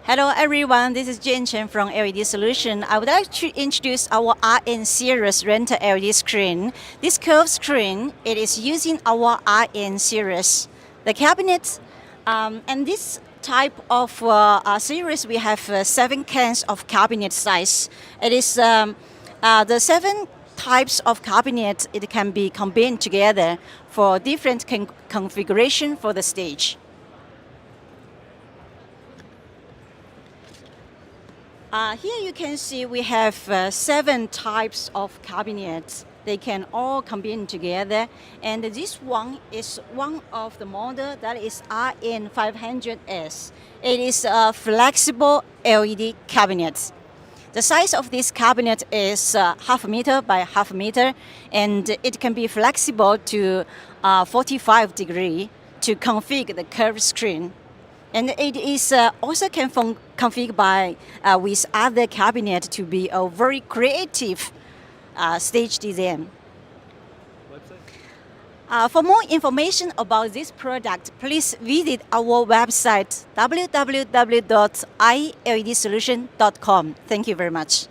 Hello everyone, this is Jane Chen from LEDSOLUTION. I would like to introduce our RN series rental LED screen. This curved screen, it is using our RN series. The cabinet, and this type of series, we have 7 cans of cabinet size. It is the 7 types of cabinet, it can be combined together for different configuration for the stage. Here you can see we have 7 types of cabinets. They can all combine together, and this one is one of the model that is RN500S. It is a flexible LED cabinet. The size of this cabinet is half a meter by half a meter, and it can be flexible to 45 degrees to configure the curved screen. And it is also can configure by with other cabinet to be a very creative stage design. For more information about this product, please visit our website www.iledsolution.com. Thank you very much.